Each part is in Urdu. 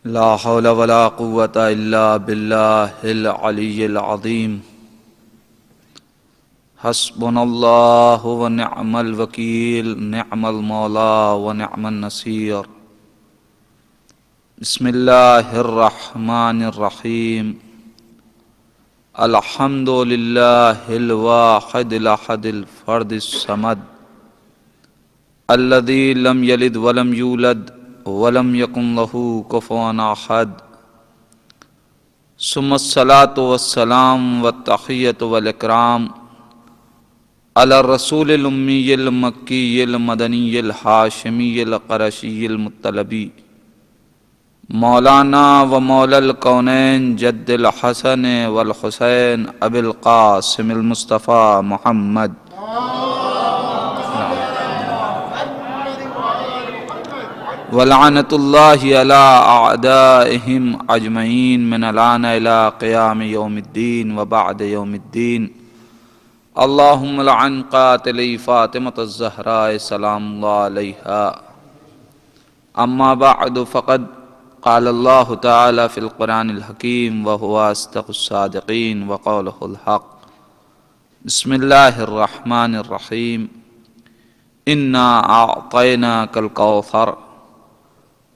لا حول ولا قوة إلا بالله العلي العظيم. حسبنا الله ونعم الوكيل، نعم المولى ونعم النصير. بسم الله الرحمن الرحيم. الحمد لله الواحد الأحد الفرد الصمد الذي لم يلد ولم يولد ولم يكن له كفوا أحد. ثم الصلاة والسلام والتحية والإكرام على الرسول الأمي المكي المدني الهاشمي القرشي المطلبي مولانا ومولى الكونين جد الحسن والحسين أبي القاسم المصطفى محمد ولعنة الله على أعدائهم أجمعين من الآن إلى قيام يوم الدين وبعد يوم الدين. اللهم لعن قاتلي فاطمة الزهراء سلام الله عليها. أما بعد فقد قال الله تعالى في القرآن الحكيم وهو أصدق الصادقين وقوله الحق. بسم الله الرحمن الرحيم. إنا أعطيناك الكوثر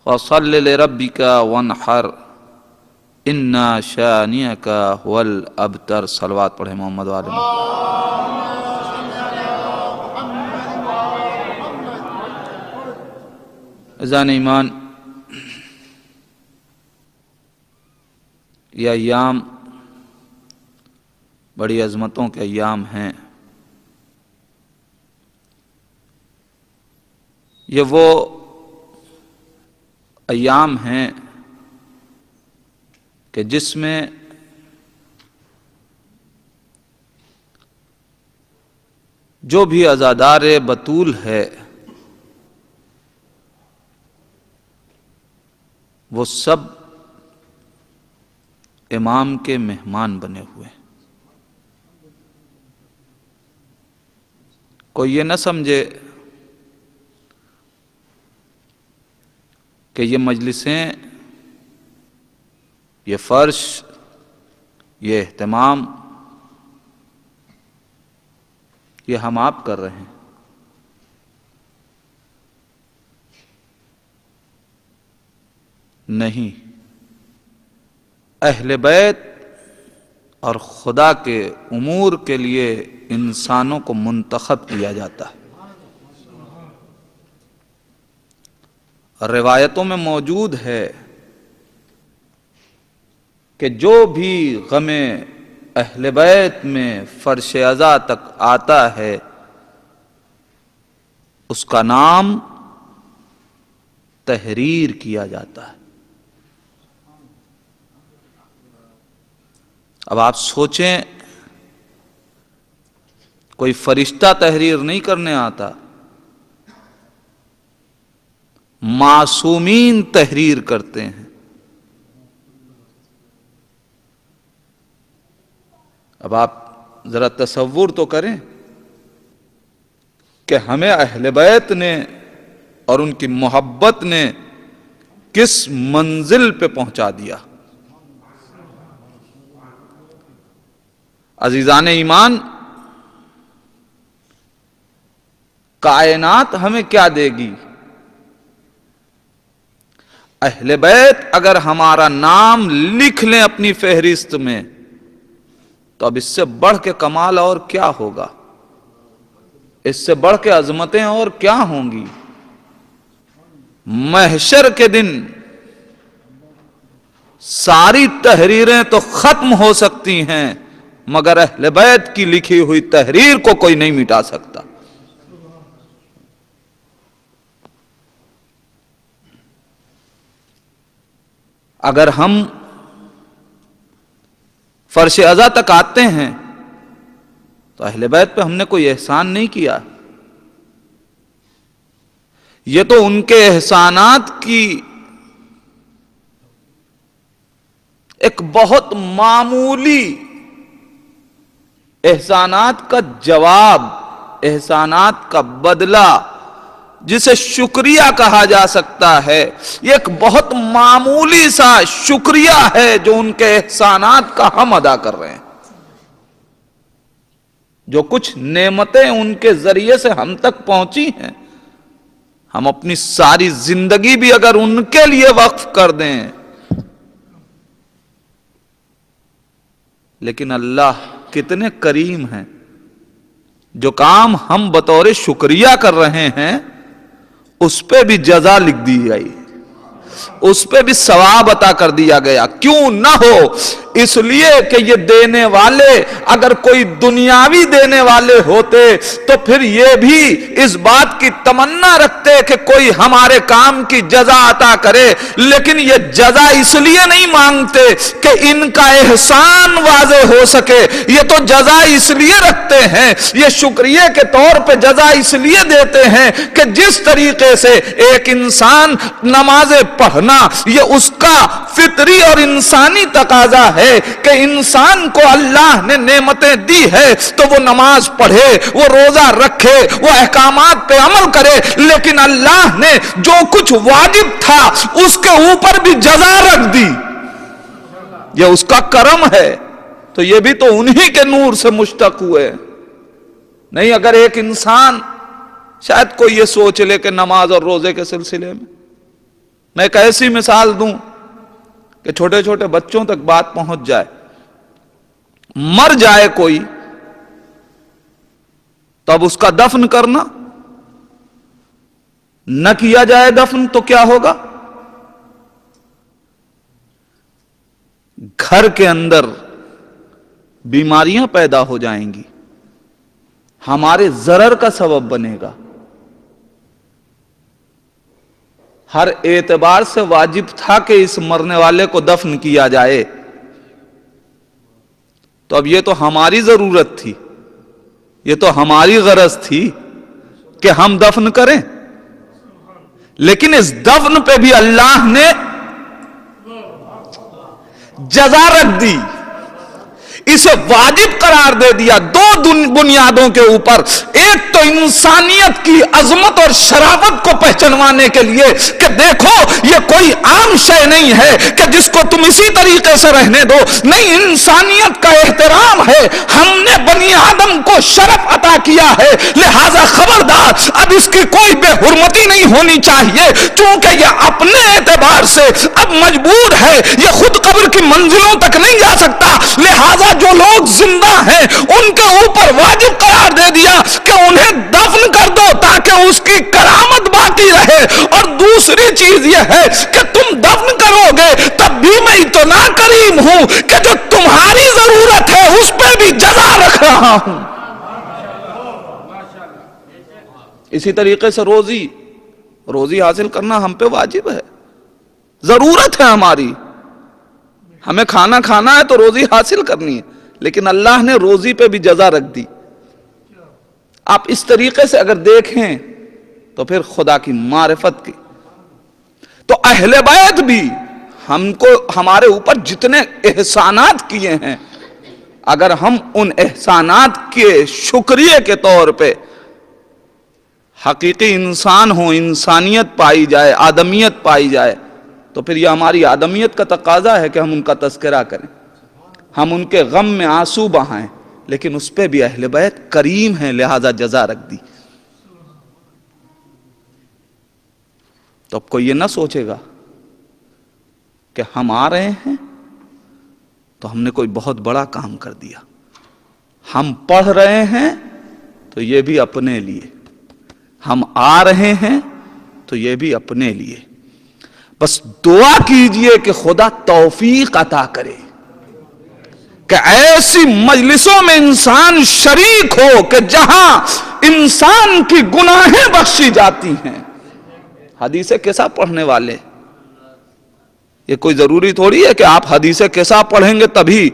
فصل لربك وانحر إنا شانئك هو الأبتر. صلوات پڑھیں محمد وآل محمد. عزیزان ایمان، یہ ایام بڑی عظمتوں کے ایام ہیں. یہ وہ ایام ہیں کہ جس میں جو بھی عزادار بطول ہے وہ سب امام کے مہمان بنے ہوئے ہیں. کوئی یہ نہ سمجھے کہ یہ مجلسیں، یہ فرش، یہ اہتمام یہ ہم آپ کر رہے ہیں. نہیں، اہل بیت اور خدا کے امور کے لیے انسانوں کو منتخب کیا جاتا ہے. روایتوں میں موجود ہے کہ جو بھی غم اہل بیت میں فرش عزا تک آتا ہے اس کا نام تحریر کیا جاتا ہے. اب آپ سوچیں، کوئی فرشتہ تحریر نہیں کرنے آتا، معصومین تحریر کرتے ہیں. اب آپ ذرا تصور تو کریں کہ ہمیں اہل بیت نے اور ان کی محبت نے کس منزل پہ پہنچا دیا. عزیزان ایمان، کائنات ہمیں کیا دے گی؟ اہل بیت اگر ہمارا نام لکھ لیں اپنی فہرست میں تو اب اس سے بڑھ کے کمال اور کیا ہوگا؟ اس سے بڑھ کے عظمتیں اور کیا ہوں گی؟ محشر کے دن ساری تحریریں تو ختم ہو سکتی ہیں مگر اہل بیت کی لکھی ہوئی تحریر کو کوئی نہیں مٹا سکتا. اگر ہم فرش عزا تک آتے ہیں تو اہل بیت پہ ہم نے کوئی احسان نہیں کیا. یہ تو ان کے احسانات کی ایک بہت معمولی احسانات کا جواب، احسانات کا بدلہ جسے شکریہ کہا جا سکتا ہے، یہ ایک بہت معمولی سا شکریہ ہے جو ان کے احسانات کا ہم ادا کر رہے ہیں۔ جو کچھ نعمتیں ان کے ذریعے سے ہم تک پہنچی ہیں، ہم اپنی ساری زندگی بھی اگر ان کے لیے وقف کر دیں، لیکن اللہ کتنے کریم ہیں، جو کام ہم بطور شکریہ کر رہے ہیں اس پہ بھی جزا لکھ دی گئی، اس پہ بھی ثواب عطا کر دیا گیا۔ کیوں نہ ہو؟ اس لیے کہ یہ دینے والے اگر کوئی دنیاوی دینے والے ہوتے تو پھر یہ بھی اس بات کی تمنا رکھتے کہ کوئی ہمارے کام کی جزا عطا کرے، لیکن یہ جزا اس لیے نہیں مانگتے کہ ان کا احسان واضح ہو سکے، یہ تو جزا اس لیے رکھتے ہیں، یہ شکریہ کے طور پہ جزا اس لیے دیتے ہیں کہ جس طریقے سے ایک انسان نماز پڑھنا یہ اس کا فطری اور انسانی تقاضا ہے کہ انسان کو اللہ نے نعمتیں دی ہے تو وہ نماز پڑھے، وہ روزہ رکھے، وہ احکامات پہ عمل کرے، لیکن اللہ نے جو کچھ واجب تھا اس کے اوپر بھی جزا رکھ دی، یہ اس کا کرم ہے۔ تو یہ بھی تو انہی کے نور سے مشتق ہوئے نہیں۔ اگر ایک انسان شاید کوئی یہ سوچ لے کہ نماز اور روزے کے سلسلے میں ایک ایسی مثال دوں کہ چھوٹے چھوٹے بچوں تک بات پہنچ جائے، مر جائے کوئی تو اب اس کا دفن کرنا، نہ کیا جائے دفن تو کیا ہوگا؟ گھر کے اندر بیماریاں پیدا ہو جائیں گی، ہمارے ضرر کا سبب بنے گا۔ ہر اعتبار سے واجب تھا کہ اس مرنے والے کو دفن کیا جائے، تو اب یہ تو ہماری ضرورت تھی، یہ تو ہماری غرض تھی کہ ہم دفن کریں، لیکن اس دفن پہ بھی اللہ نے جزا رکھ دی، اسے واجب قرار دے دیا دو بنیادوں کے اوپر۔ ایک تو انسانیت کی عظمت اور شرافت کو پہچانوانے کے لیے کہ دیکھو یہ کوئی عام شے نہیں ہے کہ جس کو تم اسی طریقے سے رہنے دو، نہیں، انسانیت کا احترام ہے، ہم نے بنی آدم کو شرف عطا کیا ہے، لہذا خبردار اب اس کی کوئی بے حرمتی نہیں ہونی چاہیے، چونکہ یہ اپنے اعتبار سے اب مجبور ہے، یہ خود قبر کی منزلوں تک نہیں جا سکتا، لہذا جو لوگ زندہ ہیں ان کے اوپر واجب قرار دے دیا کہ انہیں دفن کر دو تاکہ اس کی کرامت باقی رہے۔ اور دوسری چیز یہ ہے کہ تم دفن کرو گے تب بھی میں اتنا کریم ہوں کہ جو تمہاری ضرورت ہے اس پہ بھی جزا رکھ رہا ہوں۔ اسی طریقے سے روزی حاصل کرنا ہم پہ واجب ہے، ضرورت ہے ہماری، ہمیں کھانا کھانا ہے تو روزی حاصل کرنی ہے، لیکن اللہ نے روزی پہ بھی جزا رکھ دی۔ آپ اس طریقے سے اگر دیکھیں تو پھر خدا کی معرفت کی تو اہل بیت بھی ہم کو ہمارے اوپر جتنے احسانات کیے ہیں، اگر ہم ان احسانات کے شکریہ کے طور پہ حقیقی انسان ہوں، انسانیت پائی جائے، آدمیت پائی جائے، تو پھر یہ ہماری آدمیت کا تقاضا ہے کہ ہم ان کا تذکرہ کریں، ہم ان کے غم میں آنسو بہائیں، لیکن اس پہ بھی اہل بیت کریم ہیں، لہذا جزا رکھ دی۔ تو اب کوئی یہ نہ سوچے گا کہ ہم آ رہے ہیں تو ہم نے کوئی بہت بڑا کام کر دیا، ہم پڑھ رہے ہیں تو یہ بھی اپنے لیے، ہم آ رہے ہیں تو یہ بھی اپنے لیے۔ بس دعا کیجئے کہ خدا توفیق عطا کرے کہ ایسی مجلسوں میں انسان شریک ہو کہ جہاں انسان کی گناہیں بخشی جاتی ہیں۔ حدیث قصہ پڑھنے والے، یہ کوئی ضروری تھوڑی ہے کہ آپ حدیث قصہ پڑھیں گے تبھی۔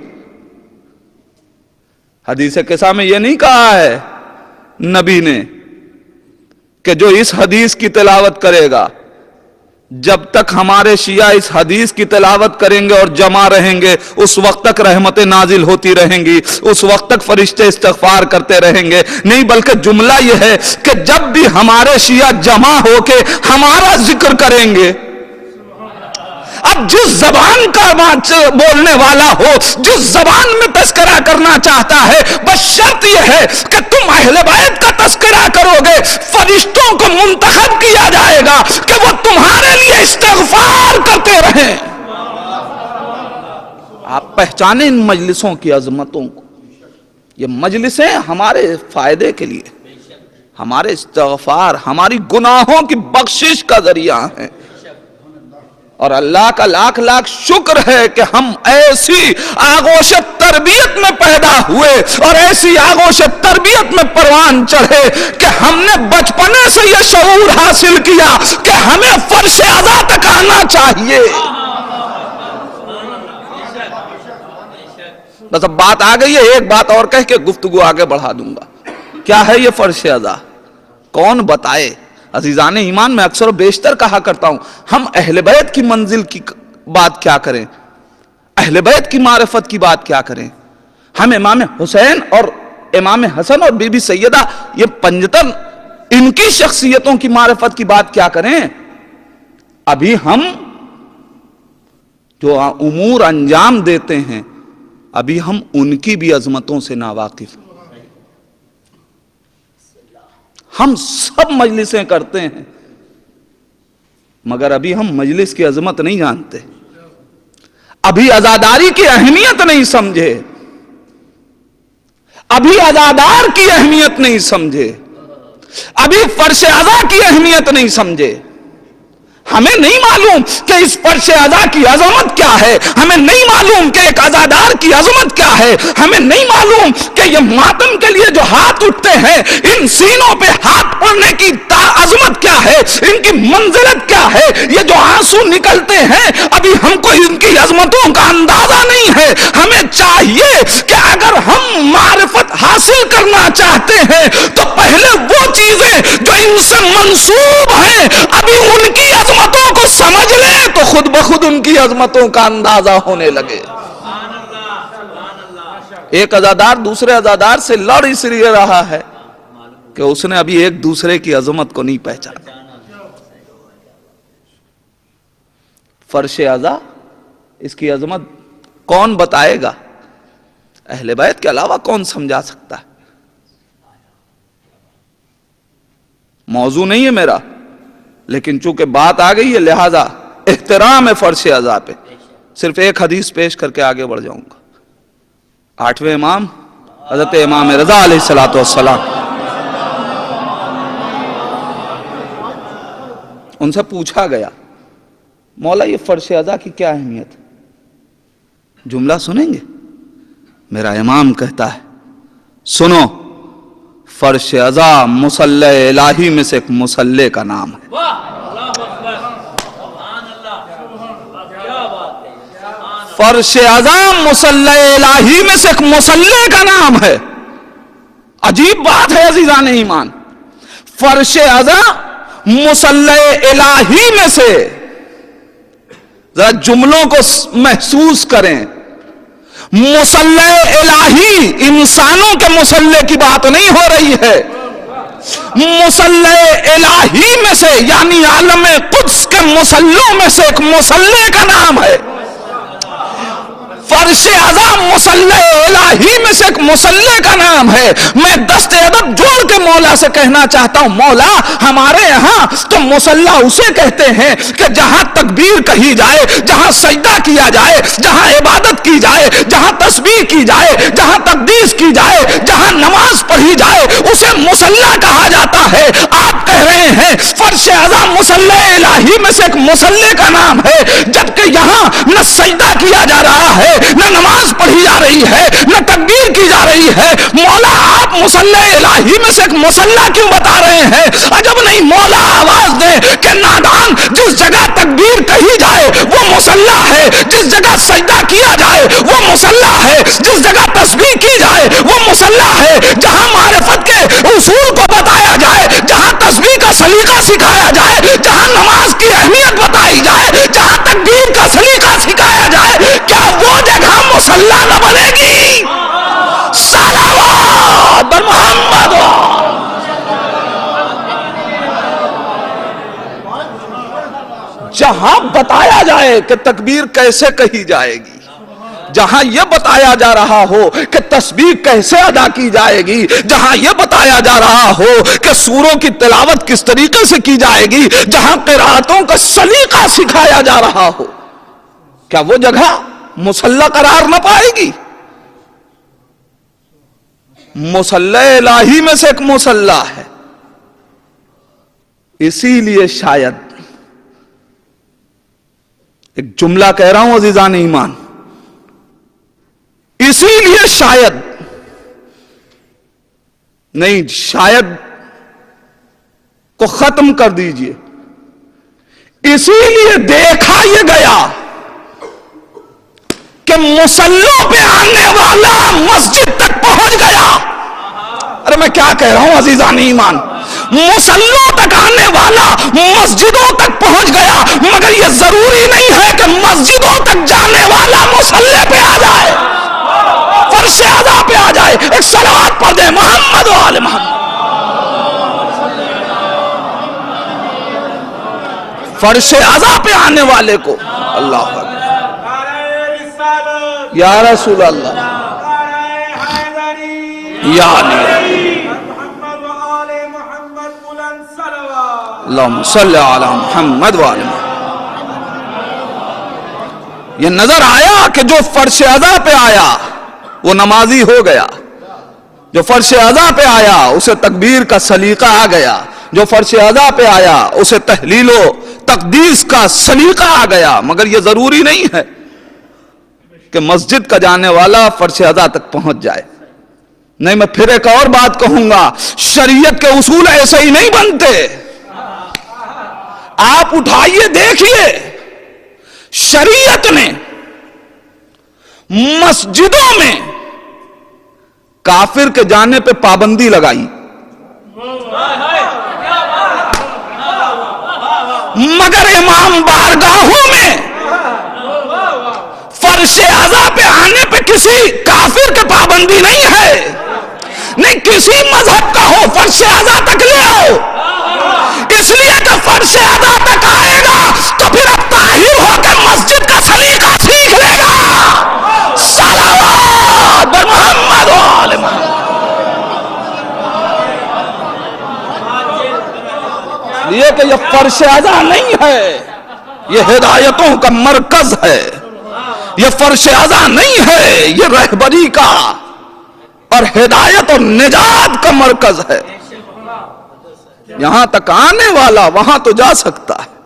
حدیث قصہ میں یہ نہیں کہا ہے نبی نے کہ جو اس حدیث کی تلاوت کرے گا جب تک ہمارے شیعہ اس حدیث کی تلاوت کریں گے اور جمع رہیں گے اس وقت تک رحمتیں نازل ہوتی رہیں گی، اس وقت تک فرشتے استغفار کرتے رہیں گے. نہیں بلکہ جملہ یہ ہے کہ جب بھی ہمارے شیعہ جمع ہو کے ہمارا ذکر کریں گے، اب جس زبان کا بولنے والا ہو، جس زبان میں تذکرہ کرنا چاہتا ہے، بس شرط یہ ہے کہ تم اہل بیت کا تذکرہ کرو گے، فرشتوں کو منتخب کیا جائے گا کہ وہ تمہارے لیے استغفار کرتے رہیں. آپ پہچانیں ان مجلسوں کی عظمتوں کو. یہ مجلسیں ہمارے فائدے کے لیے، ہمارے استغفار، ہماری گناہوں کی بخشش کا ذریعہ ہیں. اور اللہ کا لاکھ لاکھ شکر ہے کہ ہم ایسی آغوش تربیت میں پیدا ہوئے اور ایسی آغوش تربیت میں پروان چڑھے کہ ہم نے بچپنے سے یہ شعور حاصل کیا کہ ہمیں فرش اعضا تک آنا چاہیے. بس اب بات آ گئی ہے، ایک بات اور کہہ کے گفتگو آگے بڑھا دوں گا. کیا ہے یہ فرش اعضا؟ کون بتائے؟ عزیزان ایمان، میں اکثر و بیشتر کہا کرتا ہوں، ہم اہل بیت کی منزل کی بات کیا کریں، اہل بیت کی معرفت کی بات کیا کریں. ہم امام حسین اور امام حسن اور بی بی سیدہ یہ پنجتن، ان کی شخصیتوں کی معرفت کی بات کیا کریں. ابھی ہم جو امور انجام دیتے ہیں، ابھی ہم ان کی بھی عظمتوں سے ناواقف ہیں. ہم سب مجلسیں کرتے ہیں مگر ابھی ہم مجلس کی عظمت نہیں جانتے، ابھی عزاداری کی اہمیت نہیں سمجھے، ابھی عزادار کی اہمیت نہیں سمجھے، ابھی فرش اعضا کی اہمیت نہیں سمجھے. ہمیں نہیں معلوم کہ اس فرش اعضا کی عظمت کیا ہے، ہمیں نہیں معلوم کہ ایک عزادار کی عظمت کیا ہے، ہمیں نہیں معلوم کہ یہ ماتم کے لیے جو ہاتھ اٹھتے ہیں، ان سینوں پہ ہاتھ پڑنے کی عظمت کیا ہے، ان کی منزلت کیا ہے، یہ جو آنسو نکلتے ہیں، ابھی ہم کو ان کی عظمتوں کا اندازہ نہیں ہے. ہمیں چاہیے کہ اگر ہم معرفت حاصل کرنا چاہتے ہیں تو پہلے وہ چیزیں جو ان سے منسوب ہیں ابھی ان کی عظمتوں کو سمجھ لیں تو خود بخود ان کی عظمتوں کا اندازہ ہونے لگے. ایک عزادار دوسرے عزادار سے لڑ اس لیے رہا ہے کہ اس نے ابھی ایک دوسرے کی عظمت کو نہیں پہچانا. فرش اعضا، اس کی عظمت کون بتائے گا؟ اہل بیت کے علاوہ کون سمجھا سکتا ہے؟ موضوع نہیں ہے میرا، لیکن چونکہ بات آ گئی ہے لہذا احترام ہے فرش اعضا پہ. صرف ایک حدیث پیش کر کے آگے بڑھ جاؤں گا. 8ویں امام حضرت امام رضا علیہ الصلوۃ والسلام، ان سے پوچھا گیا مولا یہ فرش اعضا کی کیا اہمیت؟ جملہ سنیں گے؟ میرا امام کہتا ہے سنو، فرش اعضا مصلی الہی میں سے ایک مصلی کا نام ہے. فرش اعضا مصلی الہی میں سے ایک مصلی کا نام ہے. عجیب بات ہے عزیزان ایمان، فرش اعضا مصلی الہی میں سے. ذرا جملوں کو محسوس کریں. مصلی الہی، انسانوں کے مصلی کی بات نہیں ہو رہی ہے. مصلی الہی میں سے یعنی عالم قدس کے مصلوں میں سے ایک مصلی کا نام ہے. فرش اعضا مصلی الہی میں سے ایک مصلی کا نام ہے. میں دست ادب جوڑ کے مولا سے کہنا چاہتا ہوں، مولا ہمارے یہاں تو مصلی اسے کہتے ہیں کہ جہاں تکبیر کہی جائے، جہاں سجدہ کیا جائے، جہاں عبادت کی جائے، جہاں تسبیح کی جائے، جہاں تقدیس کی جائے، جہاں نماز پڑھی جائے، اسے مصلی کہا جاتا ہے. آپ کہہ رہے ہیں فرش اعضا مصلی الہی میں سے ایک مصلی کا نام ہے، جبکہ یہاں نہ سجدہ کیا جا رہا ہے، نہ نماز پڑھی جا رہی ہے، نہ تکبیر کی جا رہی ہے. مولا آپ مصلی الہی میں سے ایک مصلی کیوں بتا رہے ہیں؟ عجب نہیں. مولا آواز دے کہ نادان، جس جگہ تکبیر کہی جائے وہ مصلی ہے، جس جگہ سجدہ کیا جائے وہ مصلی ہے، جس جگہ تسبیح کی جائے وہ مصلی ہے. جہاں معرفت کے اصول کو بتایا جائے، جہاں تسبیح کا سلیقہ سکھایا جائے، جہاں نماز کی اہمیت بتائی بتایا جائے کہ تکبیر کیسے کہی جائے گی، جہاں یہ بتایا جا رہا ہو کہ تسبیح کیسے ادا کی جائے گی، جہاں یہ بتایا جا رہا ہو کہ سوروں کی تلاوت کس طریقے سے کی جائے گی، جہاں قراتوں کا سلیقہ سکھایا جا رہا ہو، کیا وہ جگہ مصلی قرار نہ پائے گی؟ مصلی الہی میں سے ایک مصلی ہے۔ اسی لیے شاید ایک جملہ کہہ رہا ہوں عزیزان ایمان، اسی لیے شاید نہیں، شاید کو ختم کر دیجئے، اسی لیے دیکھا یہ گیا کہ مصلوں پہ آنے والا مسجد تک پہنچ گیا۔ ارے میں کیا کہہ رہا ہوں عزیزان ایمان، مصلوں تک آنے والا مسجدوں تک پہنچ گیا، مگر یہ ضروری نہیں ہے کہ مسجدوں تک جانے والا مصلی پہ آ جائے، فرش ادا پہ آ جائے۔ ایک صلوات پڑھ دیں محمد و آل محمد۔ فرش ادا پہ آنے والے کو اللہ اکبر، یا رسول اللہ، یا علی، اللہم صلی علی محمد و آل محمد۔ یہ نظر آیا کہ جو فرش ادا پہ آیا وہ نمازی ہو گیا، جو فرش ادا پہ آیا اسے تکبیر کا سلیقہ آ گیا، جو فرش ادا پہ آیا اسے تحلیل و تقدیس کا سلیقہ آ گیا، مگر یہ ضروری نہیں ہے کہ مسجد کا جانے والا فرش ادا تک پہنچ جائے۔ نہیں، میں پھر ایک اور بات کہوں گا، شریعت کے اصول ایسے ہی نہیں بنتے۔ آپ اٹھائیے دیکھیے، شریعت نے مسجدوں میں کافر کے جانے پہ پابندی لگائی، مگر امام بارگاہوں میں فرش اعضا پہ آنے پہ کسی کافر کے پابندی نہیں ہے۔ نہیں، کسی مذہب کا ہو فرش اعضا تک لے آؤ، اس لیے کہ فرش اعضا تک آئے گا تو پھر اب طاہر ہو کے مسجد کا سلیقہ سیکھ لے گا۔ صلوات محمد و آل محمد۔ یہ کہ یہ فرش اعضا نہیں ہے، یہ ہدایتوں کا مرکز ہے، یہ فرش اعضا نہیں ہے، یہ رہبری کا اور ہدایت اور نجات کا مرکز ہے۔ یہاں تک آنے والا وہاں تو جا سکتا ہے،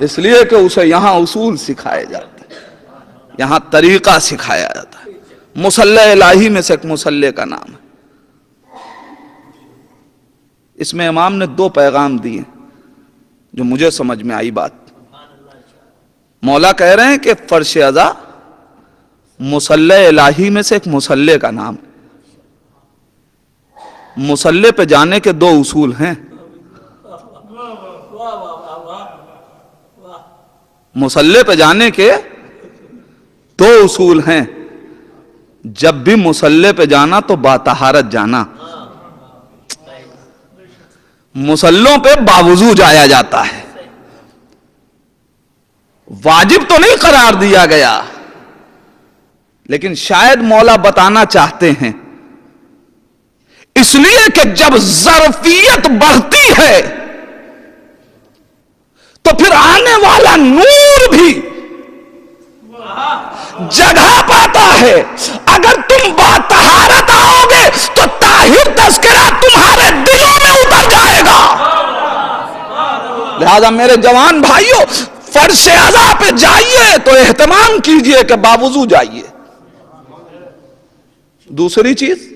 اس لیے کہ اسے یہاں اصول سکھائے جاتے ہیں، یہاں طریقہ سکھایا جاتا ہے۔ مصلی الہی میں سے ایک مصلی کا نام ہے۔ اس میں امام نے دو پیغام دیے جو مجھے سمجھ میں آئی بات۔ مولا کہہ رہے ہیں کہ فرش اعضا مصلی الہی میں سے ایک مصلی کا نام ہے۔ مصلی پہ جانے کے دو اصول ہیں۔ مصلی پہ جانے کے دو اصول ہیں۔ جب بھی مصلی پہ جانا تو باطہارت جانا، مصلوں پہ باوضو جایا جاتا ہے، واجب تو نہیں قرار دیا گیا، لیکن شاید مولا بتانا چاہتے ہیں، اس لیے کہ جب ظرفیت بڑھتی ہے تو پھر آنے والا نور بھی جگہ پاتا ہے۔ اگر تم باطہارت آؤ گے تو طاہر تذکرہ تمہارے دلوں میں اتر جائے گا۔ لہذا میرے جوان بھائیوں، فرش اعضا پہ جائیے تو اہتمام کیجئے کہ باوضو جائیے۔ دوسری چیز،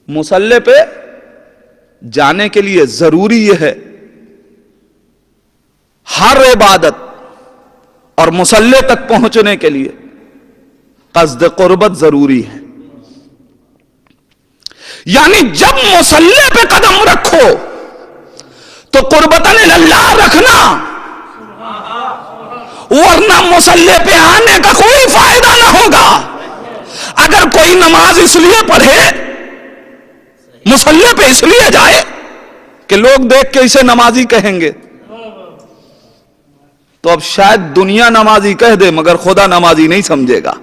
مصلی پہ جانے کے لیے ضروری یہ ہے، ہر عبادت اور مصلی تک پہنچنے کے لیے قصد قربت ضروری ہے۔ یعنی جب مصلی پہ قدم رکھو تو قربتاً اللہ رکھنا، ورنہ مصلی پہ آنے کا کوئی فائدہ نہ ہوگا۔ اگر کوئی نماز اس لیے پڑھے، مصلی پہ اس لیے جائے کہ لوگ دیکھ کے اسے نمازی کہیں گے، تو اب شاید دنیا نمازی کہہ دے مگر خدا نمازی نہیں سمجھے گا.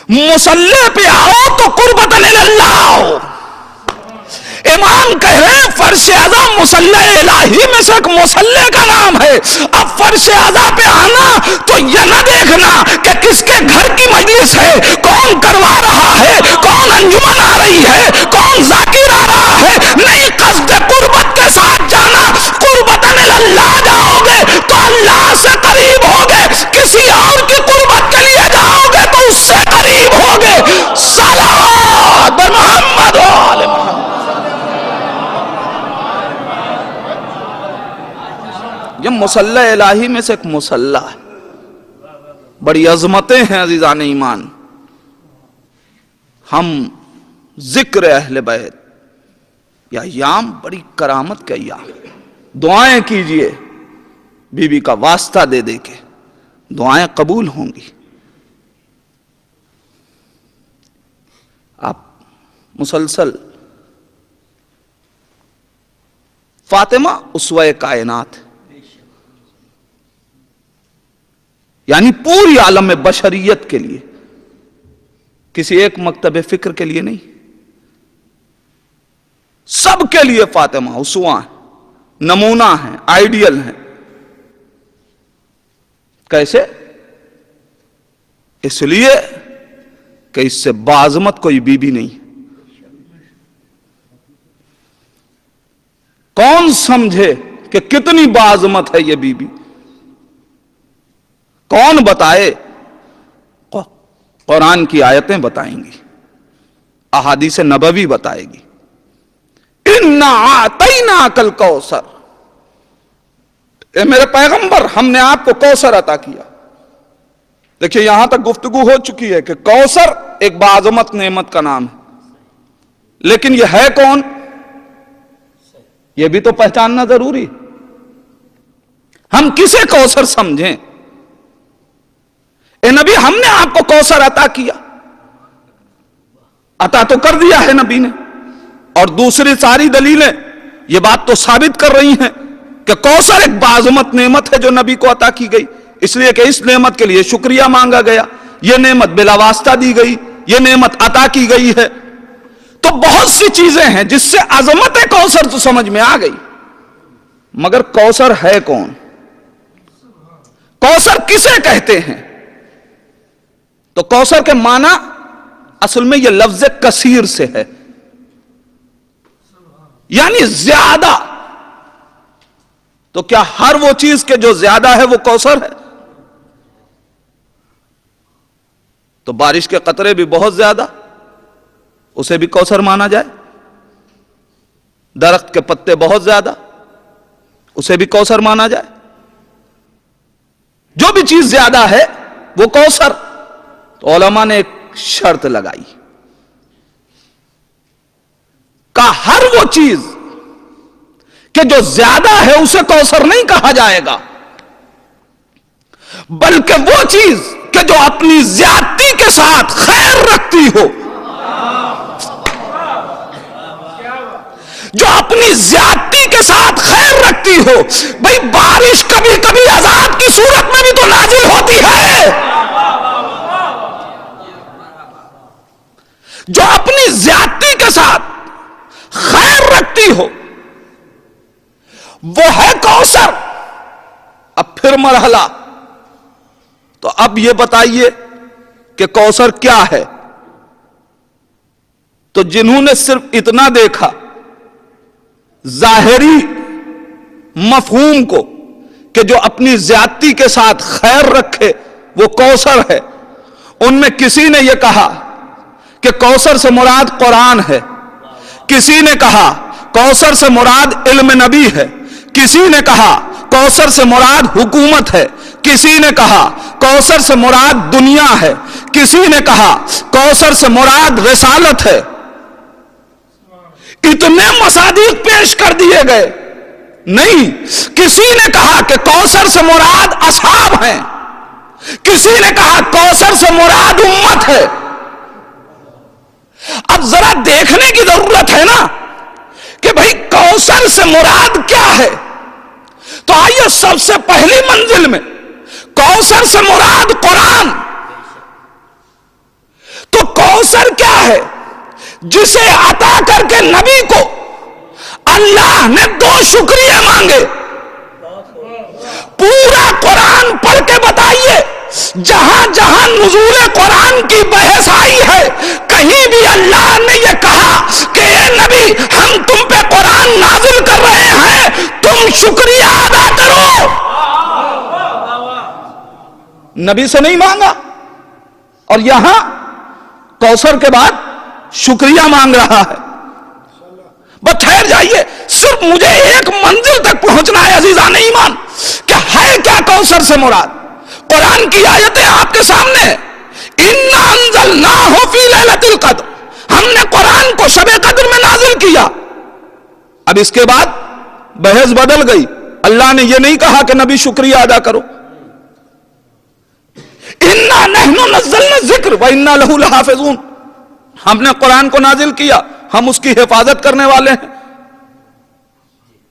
مصلی پہ آؤ تو قربتاً اللہ آؤ. امام کہہ رہے ہیں فرش اعظم مصلی الہی میں سے ایک مصلی کا نام ہے. اب فرش اعظم پہ آنا تو یہ نہ دیکھنا کہ کس کے گھر کی مجلس ہے, کون کروا رہا ہے, کون انجمن آ رہی ہے, کون ذاکر آ رہا ہے. نہیں, قصد قربت کے ساتھ جانا. قربتاً اللہ جاؤ گے تو اللہ سے قریب ہوگے, کسی اور کی قربت کے لیے جاؤ گے تو اس سے قریب ہوگے. صلوات محمد و آل محمد. یہ مصلی الہی میں سے ایک مصلی ہے. بڑی عظمتیں ہیں عزیزان ایمان. ہم ذکر اہل بیت یا ایام بڑی کرامت کے ایام. دعائیں کیجئے بی بی کا واسطہ دے دے کے, دعائیں قبول ہوں گی. آپ مسلسل فاطمہ اسوہ کائنات, یعنی پوری عالم بشریت کے لیے, کسی ایک مکتب فکر کے لیے نہیں, سب کے لیے فاطمہ اسوہ ہیں, نمونہ ہیں, آئیڈیل ہیں. کیسے؟ اس لیے کہ اس سے باعظمت کوئی بی بی نہیں. کون سمجھے کہ کتنی باعظمت ہے یہ بی بی؟ کون بتائے؟ قرآن کی آیتیں بتائیں گی, احادیث نبوی بتائے گی. اِنَّا أَعْطَيْنَاكَ الْكَوْثَرَ, اے میرے پیغمبر ہم نے آپ کو کوثر عطا کیا. دیکھیے یہاں تک گفتگو ہو چکی ہے کہ کوثر ایک باعظمت نعمت کا نام ہے, لیکن یہ ہے کون یہ بھی تو پہچاننا ضروری. ہم کسے کوثر سمجھیں؟ اے نبی ہم نے آپ کو کوثر عطا کیا, عطا تو کر دیا ہے نبی نے. اور دوسری ساری دلیلیں یہ بات تو ثابت کر رہی ہیں کہ کوثر ایک باعظمت نعمت ہے جو نبی کو عطا کی گئی, اس لیے کہ اس نعمت کے لیے شکریہ مانگا گیا. یہ نعمت بلا واسطہ دی گئی, یہ نعمت عطا کی گئی ہے. تو بہت سی چیزیں ہیں جس سے عظمت کوثر تو سمجھ میں آ گئی, مگر کوثر ہے کون؟ کوثر کسے کہتے ہیں؟ تو کوثر کے معنی اصل میں یہ لفظ کثیر سے ہے, یعنی زیادہ. تو کیا ہر وہ چیز کے جو زیادہ ہے وہ کوثر ہے؟ تو بارش کے قطرے بھی بہت زیادہ, اسے بھی کوثر مانا جائے. درخت کے پتے بہت زیادہ, اسے بھی کوثر مانا جائے. جو بھی چیز زیادہ ہے وہ کوثر. تو علماء نے ایک شرط لگائی کہ ہر وہ چیز کہ جو زیادہ ہے اسے کوثر نہیں کہا جائے گا, بلکہ وہ چیز کہ جو اپنی زیادتی کے ساتھ خیر رکھتی ہو, جو اپنی زیادتی کے ساتھ خیر رکھتی ہو. بھئی بارش کبھی کبھی عذاب کی صورت میں بھی تو نازل ہوتی ہے. جو اپنی زیادتی کے ساتھ خیر رکھتی ہو وہ ہے کوثر. اب پھر مرحلہ, تو اب یہ بتائیے کہ کوثر کیا ہے؟ تو جنہوں نے صرف اتنا دیکھا ظاہری مفہوم کو کہ جو اپنی زیادتی کے ساتھ خیر رکھے وہ کوثر ہے, ان میں کسی نے یہ کہا کہ کوثر سے مراد قرآن ہے, کسی نے کہا کوثر سے مراد علم نبی ہے, کسی نے کہا کوثر سے مراد حکومت ہے, کسی نے کہا کوثر سے مراد دنیا ہے, کسی نے کہا کوثر سے مراد رسالت ہے. اتنے مصادیق پیش کر دیے گئے. نہیں, کسی نے کہا کہ کوثر سے مراد اصحاب ہیں, کسی نے کہا کوثر سے مراد امت ہے. اب ذرا دیکھنے کی ضرورت ہے نا کہ بھئی کوثر سے مراد کیا ہے. تو آئیے سب سے پہلی منزل میں کوثر سے مراد قرآن. تو کوثر کیا ہے؟ جسے عطا کر کے نبی کو اللہ نے 2 شکریہ مانگے. پورا قرآن پڑھ کے بتائیے جہاں جہاں نزول قرآن کی بحث آئی ہے کہیں بھی اللہ نے یہ کہا کہ اے نبی ہم تم پہ قرآن نازل کر رہے ہیں تم شکریہ ادا کرو. نبی سے نہیں مانگا اور یہاں کوثر کے بعد شکریہ مانگ رہا ہے. بس ٹھہر جائیے, صرف مجھے ایک منزل تک پہنچنا ہے عزیزان ایمان کہ ہے کیا کوثر سے مراد. قرآن کی آیتیں آپ کے سامنے ہیں. اِنَّا أَنزَلْنَاهُ فِي لَيْلَةِ الْقَدْرِ, ہم نے قرآن کو شب قدر میں نازل کیا. اب اس کے بعد بحث بدل گئی. اللہ نے یہ نہیں کہا کہ نبی شکریہ ادا کرو. اِنَّا نَحْنُ نَزَّلْنَا الذِّكْرَ وَإِنَّا لَهُ لَحَافِظُونَ, ہم نے قرآن کو نازل کیا, ہم اس کی حفاظت کرنے والے ہیں.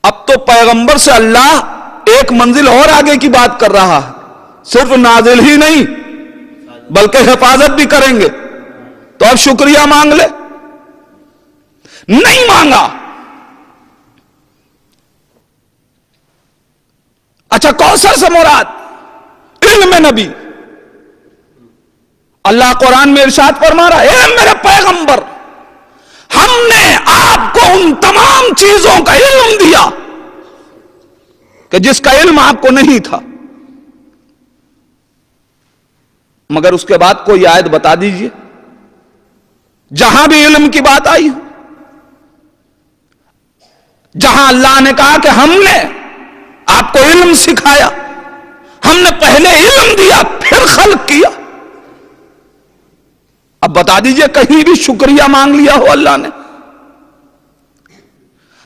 اب تو پیغمبر سے اللہ ایک منزل اور آگے کی بات کر رہا ہے. صرف نازل ہی نہیں بلکہ حفاظت بھی کریں گے. تو اب شکریہ مانگ لے. نہیں مانگا. اچھا کوثر سے مراد علم نبی. اللہ قرآن میں ارشاد فرما رہا ہے, اے میرے پیغمبر ہم نے آپ کو ان تمام چیزوں کا علم دیا کہ جس کا علم آپ کو نہیں تھا. مگر اس کے بعد کوئی آیت بتا دیجئے جہاں بھی علم کی بات آئی ہو, جہاں اللہ نے کہا کہ ہم نے آپ کو علم سکھایا, ہم نے پہلے علم دیا پھر خلق کیا. اب بتا دیجئے کہیں بھی شکریہ مانگ لیا ہو اللہ نے.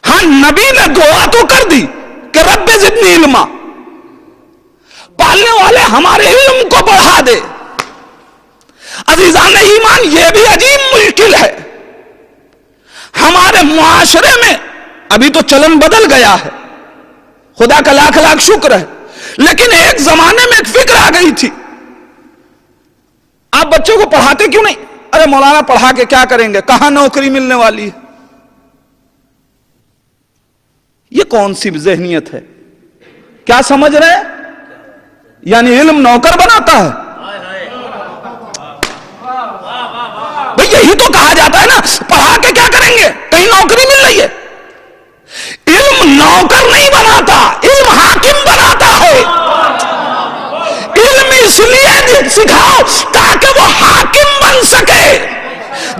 ہاں نبی نے دعا تو کر دی کہ رب زدنی علما, پالنے والے ہمارے علم کو بڑھا دے. عزیزان ایمان یہ بھی عجیب مشکل ہے. ہمارے معاشرے میں ابھی تو چلن بدل گیا ہے, خدا کا لاکھ لاکھ شکر ہے, لیکن ایک زمانے میں ایک فکر آ گئی تھی, آپ بچوں کو پڑھاتے کیوں نہیں؟ ارے مولانا پڑھا کے کیا کریں گے, کہاں نوکری ملنے والی ہے. یہ کون سی ذہنیت ہے؟ کیا سمجھ رہے ہیں؟ یعنی علم نوکر بناتا ہے. بھئی یہی تو کہا جاتا ہے نا, پڑھا کے کیا کریں گے, کہیں نوکری مل رہی ہے. علم نوکر نہیں بناتا, علم حاکم بناتا ہے. علم اس لیے سکھاؤ تاکہ وہ حاکم بن سکے.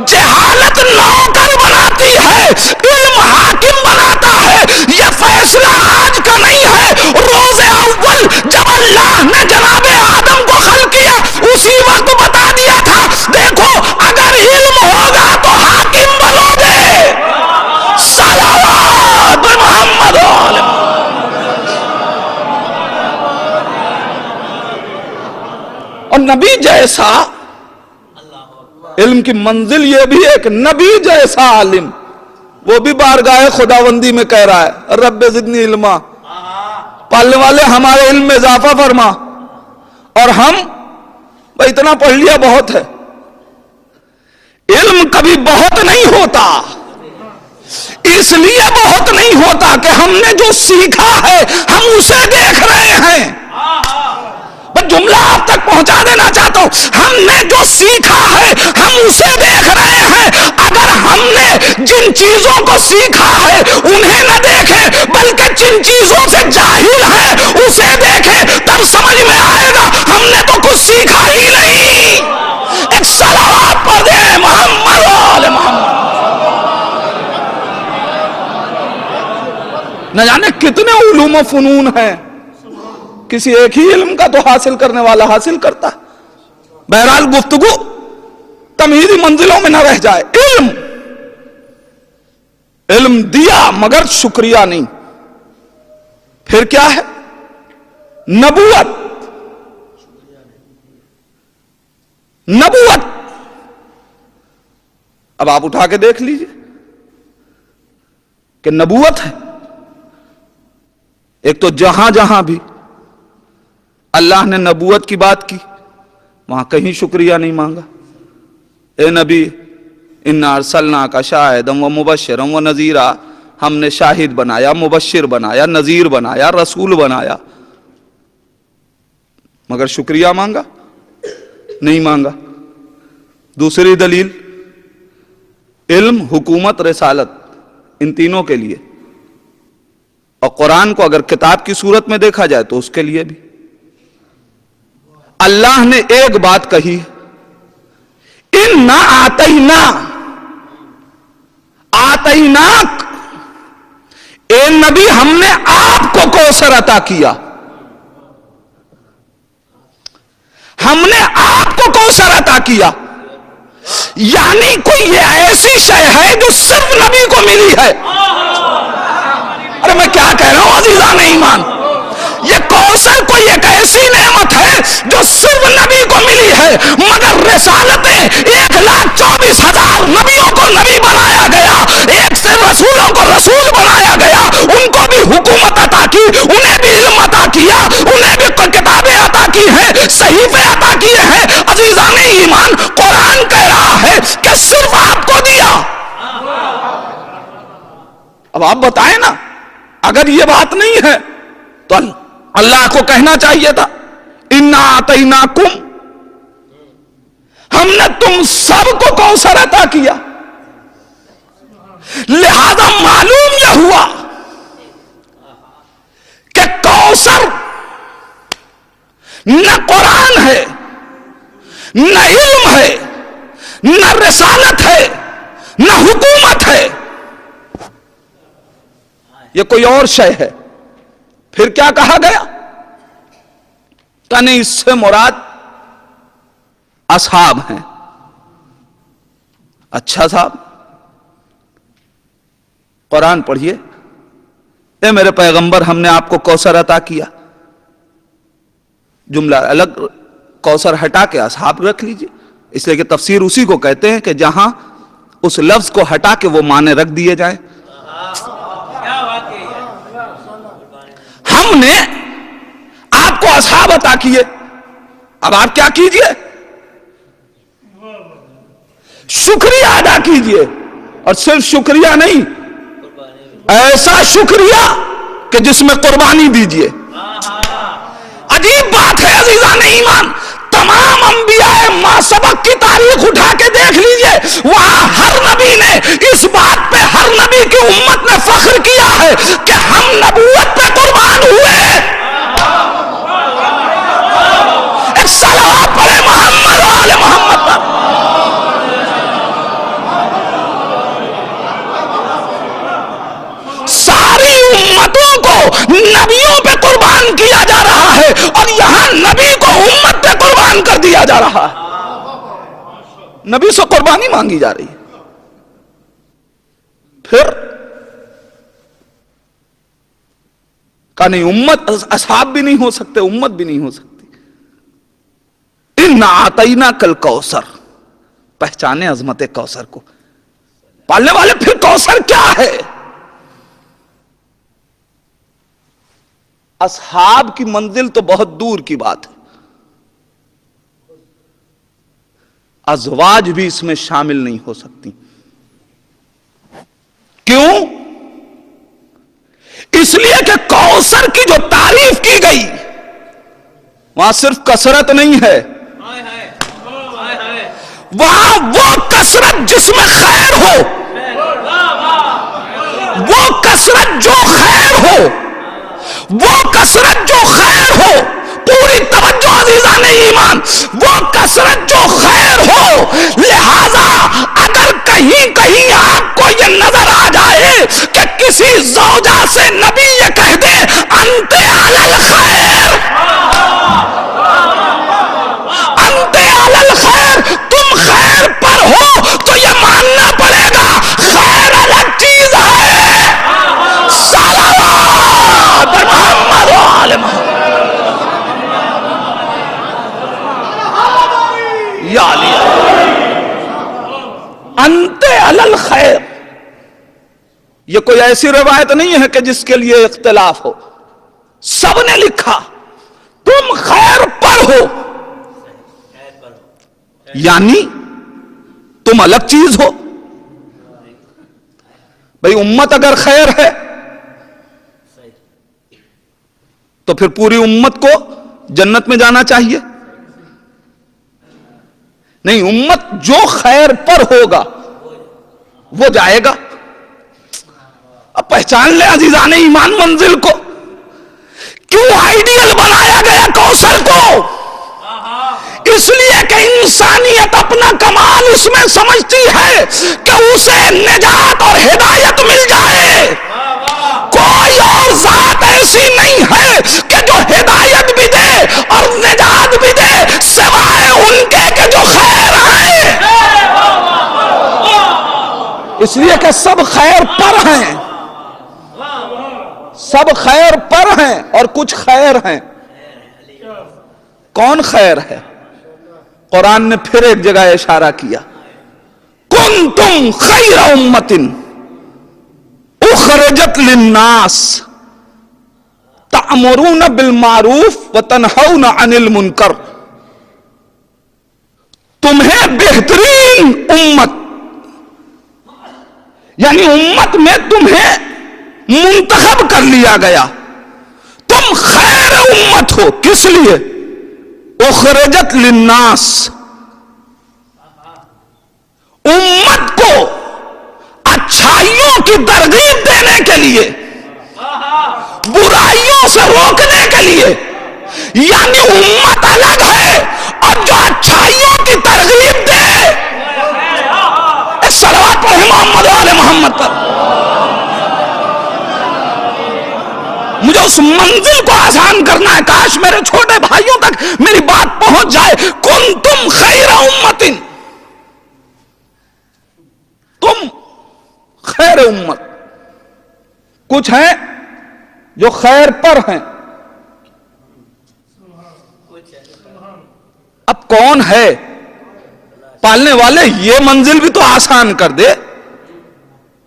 جہالت نوکر بناتی ہے, علم حاکم بناتا ہے. یہ فیصلہ آج کا نہیں ہے, روز اول جب اللہ نے جناب آدم کو خلق کیا اسی وقت بتا دیا تھا, دیکھو اگر علم ہوگا تو حاکم بنو گے. صلوات محمد اور نبی جیسا علم کی منزل یہ بھی ہے کہ نبی جیسا عالم وہ بھی بارگاہ خداوندی میں کہہ رہا ہے رب زدنی علما, پالنے والے ہمارے علم میں اضافہ فرما. اور ہم اتنا پڑھ لیا بہت ہے. علم کبھی بہت نہیں ہوتا, اس لیے بہت نہیں ہوتا کہ ہم نے جو سیکھا ہے ہم اسے دیکھ رہے ہیں. جملہ آپ تک پہنچا دینا چاہتا ہوں, ہم نے جو سیکھا ہے ہم اسے دیکھ رہے ہیں. اگر ہم نے جن چیزوں کو سیکھا ہے انہیں نہ دیکھیں بلکہ جن چیزوں سے جاہل ہے اسے دیکھیں, تب سمجھ میں آئے گا ہم نے تو کچھ سیکھا ہی نہیں. ایک صلوات پڑھ دیں محمد آل محمد. نہ جانے کتنے علوم و فنون ہیں, کسی ایک ہی علم کا تو حاصل کرنے والا حاصل کرتا ہے. بہرحال گفتگو تمہیدی منزلوں میں نہ رہ جائے. علم دیا مگر شکریہ نہیں. پھر کیا ہے؟ نبوت. نبوت اب آپ اٹھا کے دیکھ لیجئے کہ نبوت ہے ایک تو جہاں جہاں بھی اللہ نے نبوت کی بات کی وہاں کہیں شکریہ نہیں مانگا. اے نبی انا ارسلناک شاہدا و مبشرا و نذیرا، ہم نے شاہد بنایا، مبشر بنایا، نذیر بنایا، رسول بنایا، مگر شکریہ مانگا؟ نہیں مانگا. دوسری دلیل علم، حکومت، رسالت، ان تینوں کے لیے. اور قرآن کو اگر کتاب کی صورت میں دیکھا جائے تو اس کے لیے بھی اللہ نے ایک بات کہی، اِنَّا آتَيْنَاكَ، اے نبی ہم نے آپ کو کوثر عطا کیا، ہم نے آپ کو کوثر عطا کیا. یعنی کوئی یہ ایسی شے ہے جو صرف نبی کو ملی ہے. ارے میں کیا کہہ رہا ہوں عزیزان ایمان، یہ کوثر کوئی ایک ایسی نعمت ہے جو صرف نبی کو ملی ہے. مگر رسالتیں 1,24,000 نبیوں کو نبی بنایا گیا، ایک سے رسولوں کو رسول بنایا گیا، ان کو بھی حکومت عطا کی، انہیں بھی علم عطا کیا، انہیں بھی کتابیں عطا کی ہیں، صحیفے عطا کیے ہیں. عزیزان ایمان، قرآن کہہ رہا ہے کہ صرف آپ کو دیا. اب آپ بتائیں نا، اگر یہ بات نہیں ہے تو اللہ کو کہنا چاہیے تھا اِنَّا آتَيْنَاكُمْ، ہم نے تم سب کو کوثر عطا کیا. لہذا معلوم یہ ہوا کہ کوثر نہ قرآن ہے، نہ علم ہے، نہ رسالت ہے، نہ حکومت ہے، یہ کوئی اور شے ہے. پھر کیا کہا گیا کہ نہیں، اس سے مراد اصحاب ہیں. اچھا صاحب قرآن پڑھیے، اے میرے پیغمبر ہم نے آپ کو کوثر عطا کیا، جملہ الگ کوثر ہٹا کے اصحاب رکھ لیجئے، اس لیے کہ تفسیر اسی کو کہتے ہیں کہ جہاں اس لفظ کو ہٹا کے وہ معنی رکھ دیے جائیں. ہم نے آپ کو اصحاب عطا کیے، اب آپ کیا کیجئے؟ شکریہ ادا کیجئے. اور صرف شکریہ نہیں، ایسا شکریہ کہ جس میں قربانی دیجئے. عجیب بات ہے عزیزان ایمان، تمام انبیاء ما سبق کی تاریخ اٹھا کے دیکھ لیجئے، وہاں ہر نبی نے اس بات پہ، ہر نبی کی امت نے فخر کیا ہے کہ ہم نبوت پہ قربان ہوئے. ایک صلوات پڑھے محمد و آل محمد پر. ساری امتوں کو نبیوں پہ قربان کیا جا رہا ہے، اور یہاں نبی کو امت پہ قربان کر دیا جا رہا ہے. نبی سے قربانی مانگی جا رہی ہے. پھر کہ نہیں امت، اصحاب بھی نہیں ہو سکتے، امت بھی نہیں ہو سکتی. اِنَّا آتَيْنَاكَ الْكَوْثَرَ، پہچانے عظمت کوثر کو. پالنے والے پھر کوثر کیا ہے؟ اصحاب کی منزل تو بہت دور کی بات ہے، ازواج بھی اس میں شامل نہیں ہو سکتی. کیوں؟ اس لیے کہ کوثر کی جو تعریف کی گئی وہاں صرف کثرت نہیں ہے، وہاں وہ کثرت جس میں خیر ہو، وہ کثرت جو خیر ہو، وہ کثرت جو خیر ہو. پوری توجہ عزیزان ایمان، وہ کثرت جو خیر ہو. لہذا اگر کہیں کہیں آپ کو یہ نظر آ جائے کہ کسی زوجہ سے نبی یہ کہہ دے انت علی الخیر، انت علی الخیر، تم خیر پر ہو، تو یہ ماننا پڑے گا خیر الگ چیز ہے. صلوات محمد و آل محمد. یا علی انت علی الخیر، یہ کوئی ایسی روایت نہیں ہے کہ جس کے لیے اختلاف ہو. سب نے لکھا تم خیر پر ہو، یعنی تم الگ چیز ہو. بھئی امت اگر خیر ہے تو پھر پوری امت کو جنت میں جانا چاہیے. نہیں، امت جو خیر پر ہوگا وہ جائے گا. اب پہچان لے عزیزان ایمان منزل کو. کیوں آئیڈیل بنایا گیا کوثر کو؟ اس لیے کہ انسانیت اپنا کمال اس میں سمجھتی ہے کہ اسے نجات اور ہدایت مل جائے. کوئی اور ذات ایسی نہیں ہے کہ جو ہدایت بھی دے اور نجات بھی دے سوائے ان کے کہ جو خیر ہیں. اس لیے کہ سب خیر پر ہیں، سب خیر پر ہیں اور کچھ خیر ہیں. کون خیر ہے؟ قرآن نے پھر ایک جگہ اشارہ کیا، کنتم خیر امۃ اخرجت للناس تأمرون بالمعروف وتنہون عن المنکر. تمہیں بہترین امت، یعنی امت میں تمہیں منتخب کر لیا گیا، تم خیر امت ہو. کس لیے؟ اخرجت للناس، امت کو اچھائیوں کی ترغیب دینے کے لیے، برائیوں سے روکنے کے لیے. یعنی امت الگ ہے اور جو اچھائیوں کی ترغیب دے. صلوات پڑھیں محمد و آل محمد پر. مجھے اس منزل کو آسان کرنا ہے، کاش میرے چھوٹے بھائیوں تک میری بات پہنچ جائے. کنتم خیر امت، تم خیر امت. کچھ ہیں جو خیر پر ہیں. اب کون ہے پالنے والے؟ یہ منزل بھی تو آسان کر دے.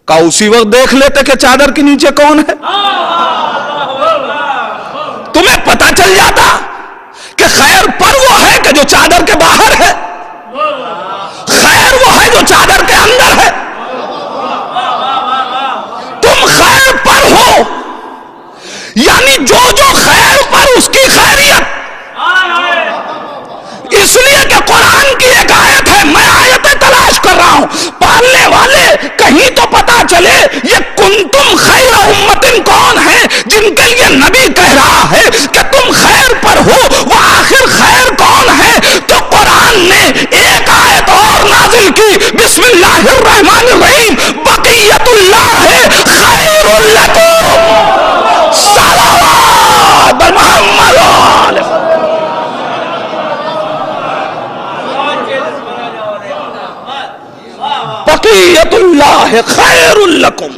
کا اسی وقت دیکھ لیتے کہ چادر کے نیچے کون ہے. تمہیں پتا چل جاتا کہ خیر پر وہ ہے کہ جو چادر کے باہر ہے، خیر وہ ہے جو چادر کے اندر ہے. تم خیر پر ہو، یعنی جو جو خیر پر اس کی خیریت. اس لیے کہ قرآن کی ایک آیت ہے، میں آیتیں تلاش کر رہا ہوں، پالنے والے کہیں تو پتا چلے یہ کنتم خیر امت کون ہے جن کے لیے نبی کہہ رہا ہے کہ تم خیر پر ہو. وہ آخر خیر کون ہے؟ تو قرآن نے ایک آیت اور نازل کی، بسم اللہ الرحمن الرحیم، بقیت اللہ خیر لکم. صلوات محمد بقیت اللہ خیر لکم.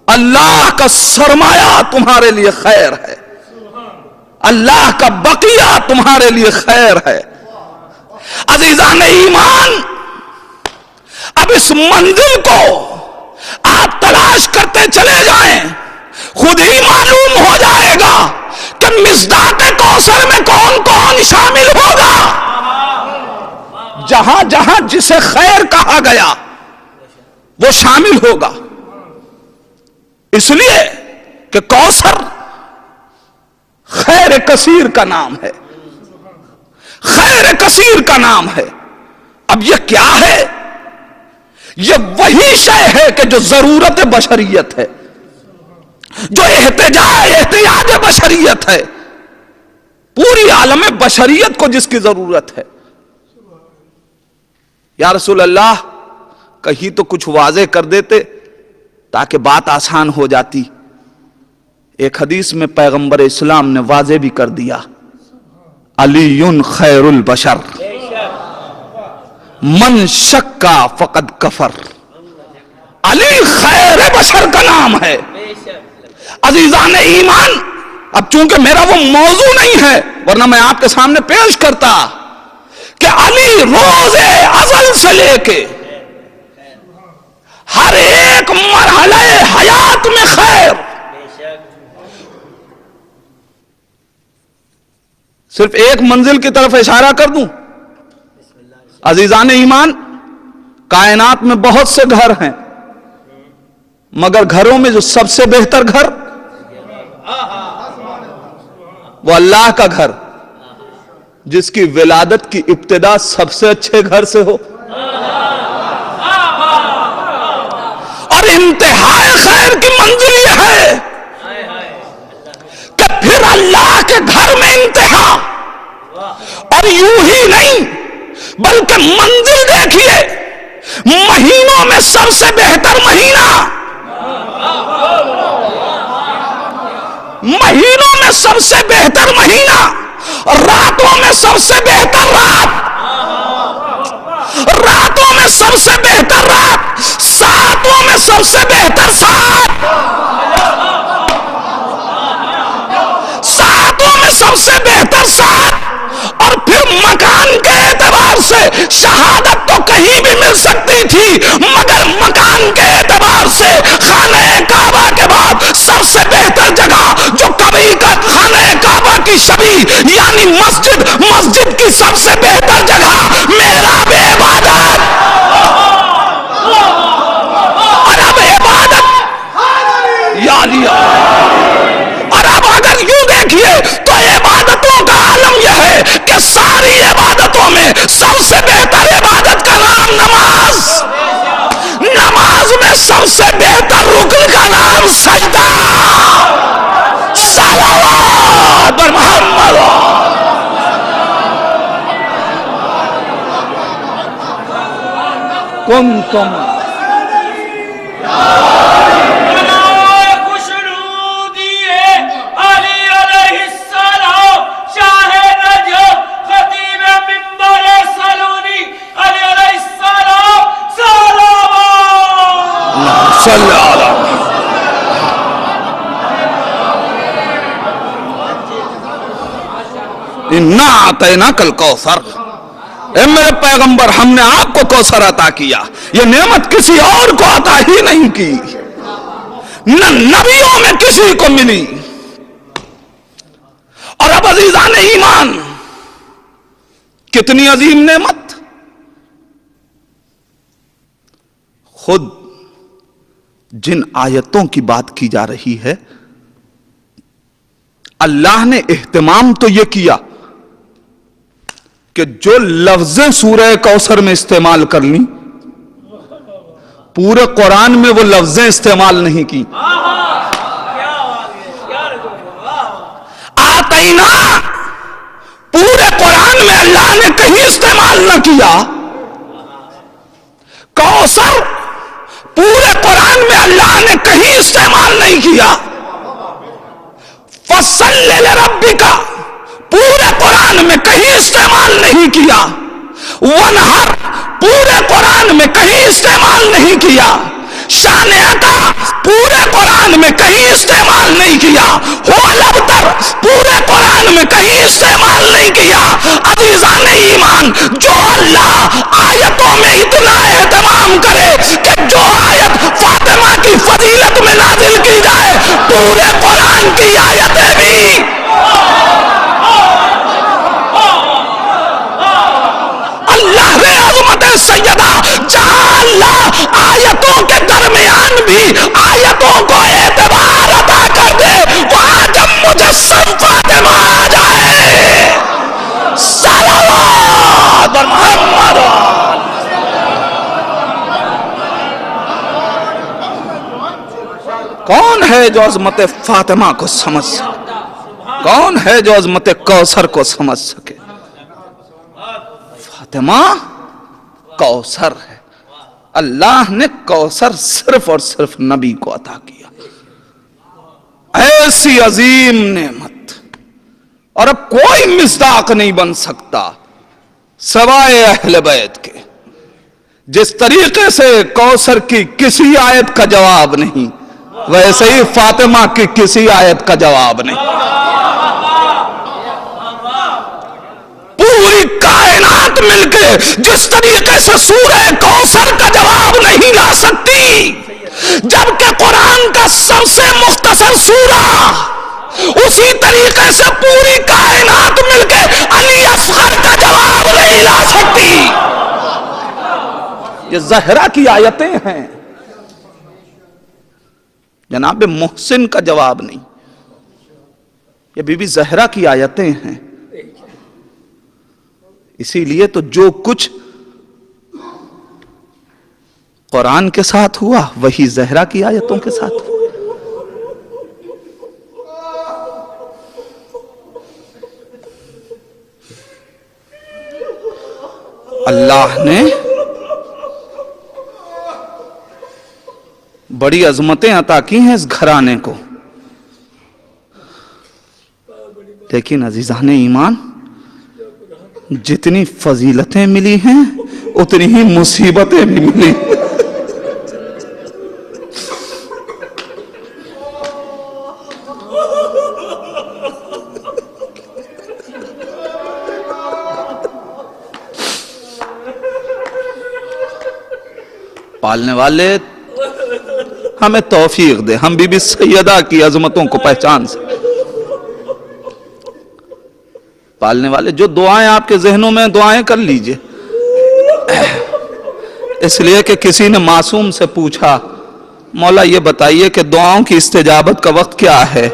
اللہ کا سرمایہ تمہارے لیے خیر ہے، اللہ کا بقیہ تمہارے لیے خیر ہے. عزیزان ایمان، اب اس منزل کو آپ تلاش کرتے چلے جائیں، خود ہی معلوم ہو جائے گا کہ مصداق کوثر میں کون کون شامل ہوگا. جہاں جہاں جسے خیر کہا گیا وہ شامل ہوگا. اس لیے کہ کوثر خیر کثیر کا نام ہے، خیر کثیر کا نام ہے. اب یہ کیا ہے؟ یہ وہی شے ہے کہ جو ضرورت بشریت ہے، جو احتیاج بشریت ہے، پوری عالم بشریت کو جس کی ضرورت ہے. یا رسول اللہ، کہیں تو کچھ واضح کر دیتے تاکہ بات آسان ہو جاتی. ایک حدیث میں پیغمبر اسلام نے واضح بھی کر دیا، علی خیر البشر من شکا فقد کفر. علی خیر بشر کا نام ہے. عزیزان ایمان، اب چونکہ میرا وہ موضوع نہیں ہے ورنہ میں آپ کے سامنے پیش کرتا کہ علی روز ازل سے لے کے ہر ایک مرحلہ حیات میں خیر، صرف ایک منزل کی طرف اشارہ کر دوں. عزیزان ایمان، کائنات میں بہت سے گھر ہیں، مگر گھروں میں جو سب سے بہتر گھر وہ اللہ کا گھر، جس کی ولادت کی ابتدا سب سے اچھے گھر سے ہو اور انتہائی خیر کی منزل یہ ہے کہ پھر اللہ کے گھر میں انتہا. اور یوں ہی نہیں بلکہ منزل دیکھیے، مہینوں میں سب سے بہتر مہینہ، مہینوں میں سب سے بہتر مہینہ، راتوں میں سب سے بہتر رات، راتوں میں سب سے بہتر رات، ساتوں میں سب سے بہتر سات، ساتوں میں سب سے بہتر سات. اور پھر مکان کے اعتبار سے شہادت تو کہیں بھی مل سکتی تھی، مگر مکان کے اعتبار سے خانہ کعبہ کے بعد سب سے بہتر جگہ جو کبھی کا خانہ کعبہ کی شبیہ یعنی مسجد، مسجد کی سب سے بہتر جگہ محراب عبادت. اور اب عبادت یا لیا، اور اب اگر یوں دیکھیے تو عبادتوں کا عالم یہ ہے کہ ساری عبادتوں میں سب سے بہتر عبادت کا نام نماز، نماز میں سب سے بہتر رکن کا نام سجدہ. صلوات بر محمد. کنتم اِنَّا أَعْطَيْنَاكَ الْكَوْثَرَ. اے میرے پیغمبر، ہم نے آپ کو کوثر عطا کیا. یہ نعمت کسی اور کو عطا ہی نہیں کی، نہ نبیوں میں کسی کو ملی. اور اب عزیزان ایمان، کتنی عظیم نعمت. خود جن آیتوں کی بات کی جا رہی ہے، اللہ نے اہتمام تو یہ کیا کہ جو لفظیں سورہ کوثر میں استعمال کر لیں، پورے قرآن میں وہ لفظیں استعمال نہیں کی. آتینا پورے قرآن میں اللہ نے کہیں استعمال نہ کیا. کوثر پورے قرآن میں اللہ نے کہیں استعمال نہیں کیا. فصلی لربک پورے قرآن میں کہیں استعمال نہیں کیا. ونہر پورے قرآن میں کہیں استعمال نہیں کیا. شان عطا پورے قرآن میں کہیں استعمال نہیں کیا. الابتر پورے قرآن میں کہیں استعمال نہیں کیا. عزیزان ایمان، جو اللہ آیتوں میں اتنا اہتمام کرے کہ جو آیت فاطمہ کی فضیلت میں نازل کی جائے، پورے قرآن کی آیتیں بھی اللہ نے عظمت سیدہ جہاں اللہ آیتوں کے درمیان بھی آیتوں کو اعتبار عطا کر دے، وہاں جب مجسم فاطمہ آ جائے. صلوات بر محمد. کون ہے جو عظمت فاطمہ کو سمجھ سکے؟ کون ہے جو عظمت کوثر کو سمجھ سکے؟ فاطمہ کوثر ہے. اللہ نے کوثر صرف اور صرف نبی کو عطا کیا. ایسی عظیم نعمت، اور اب کوئی مصداق نہیں بن سکتا سوائے اہل بیت کے. جس طریقے سے کوثر کی کسی آیت کا جواب نہیں، ویسے ہی فاطمہ کی کسی آیت کا جواب نہیں. پوری کائنات مل کے جس طریقے سے سورہ کوثر کا جواب نہیں لا سکتی، جبکہ قرآن کا سب سے مختصر سورہ اسی طریقے سے پوری کائنات مل کے یہ زہرا کی آیتیں ہیں، جناب محسن کا جواب نہیں، یہ بی بی زہرا کی آیتیں ہیں۔ اسی لیے تو جو کچھ قرآن کے ساتھ ہوا وہی زہرا کی آیتوں کے ساتھ ہوا۔ اللہ نے بڑی عظمتیں عطا کی ہیں اس گھرانے کو، لیکن عزیزان ایمان جتنی فضیلتیں ملی ہیں اتنی ہی مصیبتیں بھی ملی۔ پالنے والے ہمیں توفیق دے، ہم بی بی سیدہ کی عظمتوں کو پہچان سکیں۔ پالنے والے جو دعائیں آپ کے ذہنوں میں دعائیں کر لیجئے۔ اس لیے کہ کسی نے معصوم سے پوچھا مولا یہ بتائیے کہ دعاؤں کی استجابت کا وقت کیا ہے؟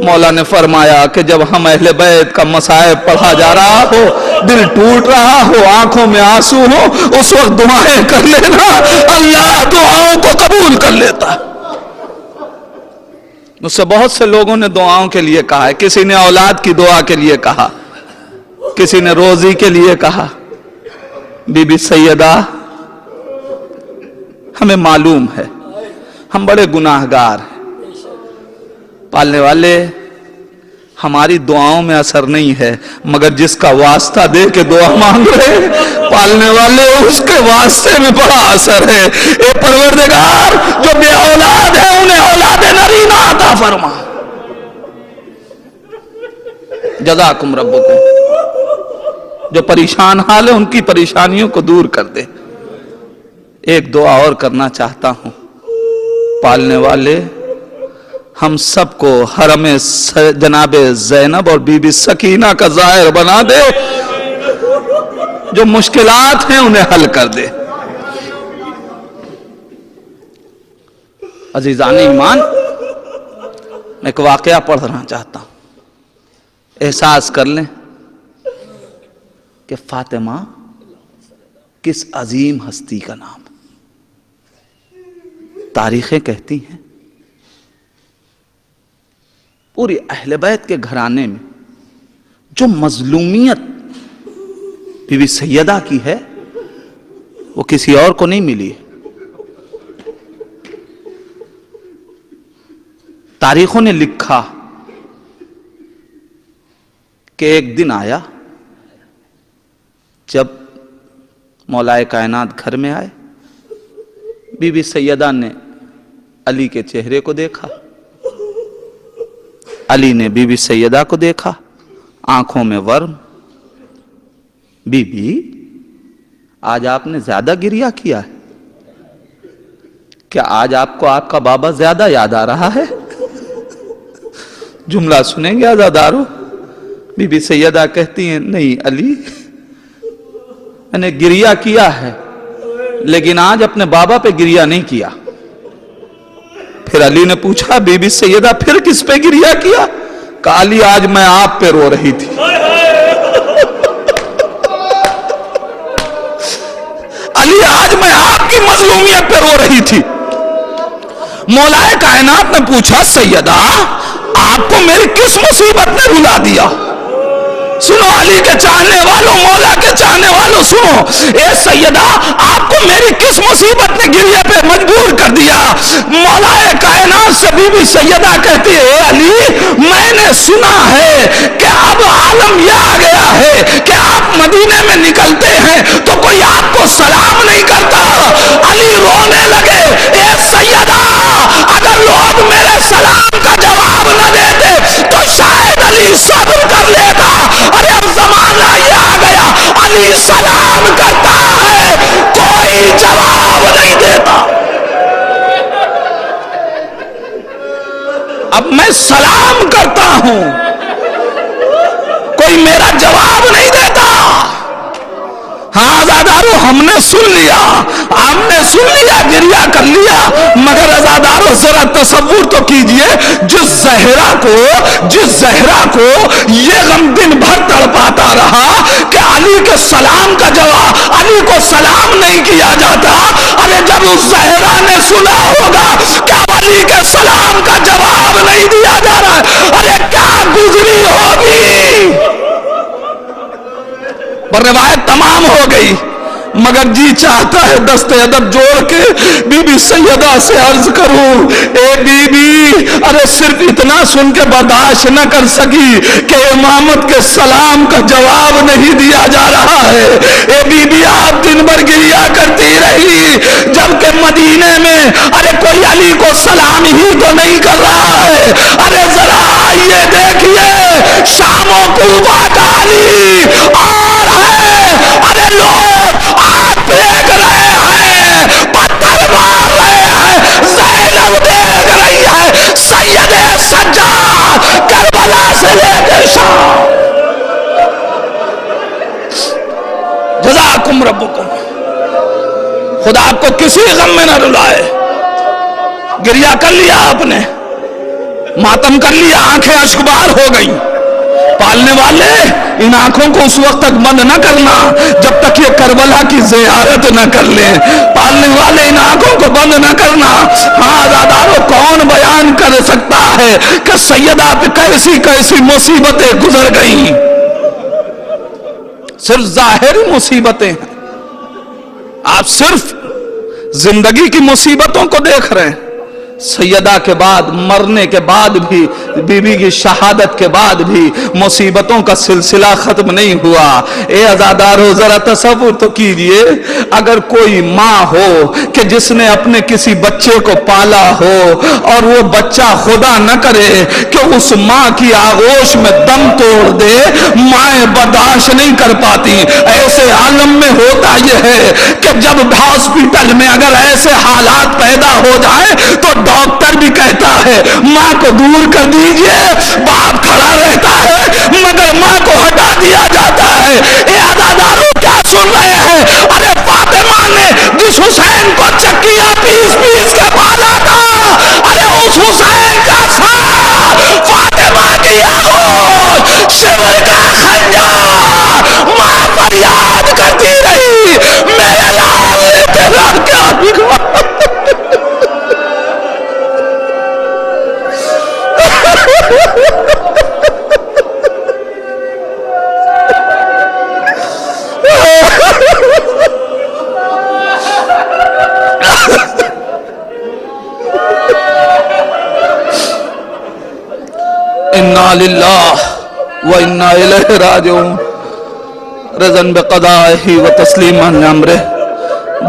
مولا نے فرمایا کہ جب ہم اہل بیت کا مصائب پڑھا جا رہا ہو، دل ٹوٹ رہا ہو، آنکھوں میں آنسو ہو، اس وقت دعائیں کر لینا، اللہ دعاؤں کو قبول کر لیتا۔ مجھ سے بہت سے لوگوں نے دعاؤں کے لیے کہا ہے، کسی نے اولاد کی دعا کے لیے کہا، کسی نے روزی کے لیے کہا۔ بی بی سیدہ ہمیں معلوم ہے ہم بڑے گناہگار ہیں، پالنے والے ہماری دعاؤں میں اثر نہیں ہے، مگر جس کا واسطہ دے کے دعا مانگ رہے پالنے والے اس کے واسطے میں بڑا اثر ہے۔ اے پروردگار جو بے اولاد ہے انہیں اولاد نرینہ عطا فرما، جزاکم ربکم۔ جو پریشان حال ہے ان کی پریشانیوں کو دور کر دے۔ ایک دعا اور کرنا چاہتا ہوں، پالنے والے ہم سب کو حرم جناب زینب اور بی بی سکینہ کا ظاہر بنا دے، جو مشکلات ہیں انہیں حل کر دے۔ عزیزان ایمان میں ایک واقعہ پڑھنا چاہتا ہوں، احساس کر لیں کہ فاطمہ کس عظیم ہستی کا نام۔ تاریخیں کہتی ہیں پوری اہل بیت کے گھرانے میں جو مظلومیت بی بی سیدہ کی ہے وہ کسی اور کو نہیں ملی ہے۔ تاریخوں نے لکھا کہ ایک دن آیا جب مولائے کائنات گھر میں آئے، بی بی سیدہ نے علی کے چہرے کو دیکھا، علی نے بی بی سیدہ کو دیکھا، آنکھوں میں ورم۔ بی بی آج آپ نے زیادہ گریہ کیا ہے، کیا آج آپ کو آپ کا بابا زیادہ یاد آ رہا ہے؟ جملہ سنیں گے عزادارو؟ بی بی سیدہ کہتی ہیں نہیں علی، میں نے گریہ کیا ہے لیکن آج اپنے بابا پہ گریہ نہیں کیا۔ پھر علی نے پوچھا بی بی سیدہ پھر کس پہ گریہ کیا؟ کہا علی آج میں آپ پہ رو رہی تھی۔ علی آج میں آپ کی مظلومیت پہ رو رہی تھی۔ مولائے کائنات نے پوچھا سیدہ آپ کو میری کس مصیبت نے بلا دیا؟ سنو علی کے چاہنے والوں، مولا کے چاہنے والوں سنو، اے سیدہ آپ کو میری کس مصیبت نے گریہ پہ مجبور کر دیا؟ مولا کائنات سے بی بی سیدہ کہتی ہے علی میں نے سنا ہے کہ اب عالم یہ آ گیا ہے کہ آپ مدینے میں نکلتے ہیں تو کوئی آپ کو سلام نہیں کرتا۔ علی رونے لگے، اے سیدہ اگر لوگ میرے سلام کا جواب نہ دیتے تو شاید علی صبر کر لیتا، ارے اب زمانہ یہ آ گیا علی سلام کرتا ہے کوئی جواب نہیں دیتا۔ اب میں سلام کرتا ہوں کوئی میرا جواب نہیں دیتا۔ ہاں عزادارو ہم نے سن لیا، گریہ کر لیا، مگر عزادارو ذرا تصور تو کیجئے جس زہرا کو یہ غم دن بھر تڑپاتا رہا کہ علی کے سلام کا جواب، علی کو سلام نہیں کیا جاتا، ارے جب اس زہرا نے سنا ہوگا کہ علی کے سلام کا جواب نہیں دیا جا رہا ہے، ارے کیا گزری ہوگی؟ پر روایت تمام ہو گئی، مگر جی چاہتا ہے دست ادب جوڑ کے بی بی سیدہ سے عرض کروں، اے بی بی، ارے صرف اتنا سن کے برداشت نہ کر سکی کہ امامت کے سلام کا جواب نہیں دیا جا رہا ہے۔ اے بی بی آپ دن بھر گریہ کرتی رہی، جبکہ مدینے میں ارے کوئی علی کو سلام ہی تو نہیں کر رہا ہے۔ ارے ذرا آئیے دیکھیے شام و کوفہ کا علی اور ہے، ارے لوگ آگ پھینک رہے ہیں، پتھر مار رہے ہیں، زینب دیکھ رہی ہے، سید سجاد کربلا سے لے کے شام۔ جزاکم ربکم، خدا آپ کو کسی غم میں نہ رلائے۔ گریہ کر لیا آپ نے، ماتم کر لیا، آنکھیں اشکبار ہو گئیں۔ پالنے والے ان آنکھوں کو اس وقت تک بند نہ کرنا جب تک یہ کربلا کی زیارت نہ کر لیں۔ پالنے والے ان آنکھوں کو بند نہ کرنا۔ ہاں عزادارو کون بیان کر سکتا ہے کہ سیدہ پہ کیسی کیسی مصیبتیں گزر گئیں؟ صرف ظاہری مصیبتیں ہیں، آپ صرف زندگی کی مصیبتوں کو دیکھ رہے ہیں۔ سیدہ کے بعد مرنے کے بعد بھی، بی بی کی شہادت کے بعد بھی مصیبتوں کا سلسلہ ختم نہیں ہوا۔ اے عزادارو ذرا تصور تو کیجئے اگر کوئی ماں ہو کہ جس نے اپنے کسی بچے کو پالا ہو اور وہ بچہ خدا نہ کرے کہ اس ماں کی آغوش میں دم توڑ دے، مائیں برداشت نہیں کر پاتی۔ ایسے عالم میں ہوتا یہ ہے کہ جب ہاسپٹل میں اگر ایسے حالات پیدا ہو جائیں تو ڈاکٹر بھی کہتا ہے ماں کو دور کر دیجئے، باپ کھڑا رہتا ہے مگر ماں کو ہٹا دیا جاتا ہے۔ اے عزادارو کیا سن رہے ہیں؟ ارے فاطمہ نے جس حسین کو چکیاں پیس پیس کے پالا تھا، ارے اس حسین کا سایہ فاطمہ کی آغوش، شمر کا خنجر، ماں فریاد کرتی رہی میرے لال نے تیرا کیا بگڑا۔ انا للہ و انا الیہ راجعون، رضا بقضائہ و تسلیما لامرہ۔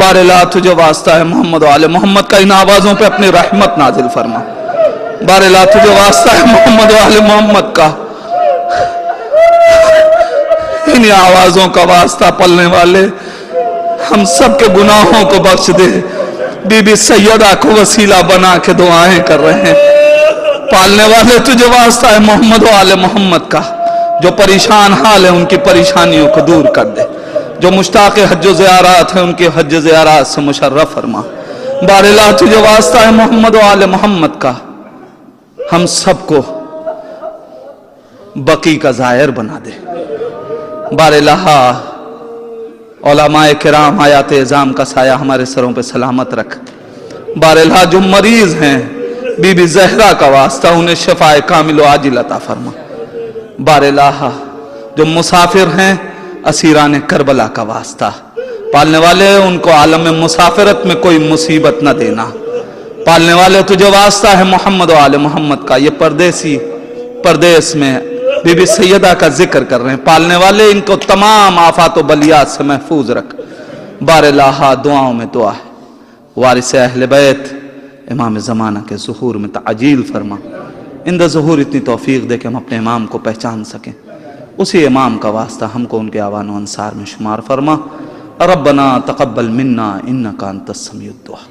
بار لا تجھے واسطہ ہے محمد و آل محمد کا ان آوازوں پہ اپنی رحمت نازل فرما۔ بار لا تجھے واسطہ ہے محمد و آل محمد کا، انہی آوازوں کا واسطہ پلنے والے ہم سب کے گناہوں کو بخش دے۔ بی بی سیدہ کو وسیلہ بنا کے دعائیں کر رہے ہیں۔ پالنے والے تجھے واسطہ ہے محمد و آل محمد کا، جو پریشان حال ہے ان کی پریشانیوں کو دور کر دے، جو مشتاق حج و زیارات ہیں ان کی حج زیارات سے مشرف فرما۔ بار اللہ تجھے واسطہ ہے محمد و آل محمد کا، ہم سب کو بقی کا زائر بنا دے۔ بار اللہ علماء کرام حیات اعظام کا سایہ ہمارے سروں پہ سلامت رکھ۔ بار اللہ جو مریض ہیں بی بی زہرا کا واسطہ انہیں شفاء کامل و عاجل عطا فرما۔ بار اللہ جو مسافر ہیں اسیران کربلا کا واسطہ پالنے والے ان کو عالم مسافرت میں کوئی مصیبت نہ دینا۔ پالنے والے تجھے واسطہ ہے محمد و آل محمد کا، یہ پردیسی پردیس میں بی بی سیدہ کا ذکر کر رہے ہیں، پالنے والے ان کو تمام آفات و بلیات سے محفوظ رکھ۔ بار اللہ دعاؤں میں دعا ہے وارث اہل بیت امام زمانہ کے ظہور میں تعجیل فرما، اند ظہور اتنی توفیق دے کہ ہم اپنے امام کو پہچان سکیں، اسی امام کا واسطہ ہم کو ان کے آوان و انصار میں شمار فرما۔ ربنا تقبل منا انکا انت السمیع الدعا۔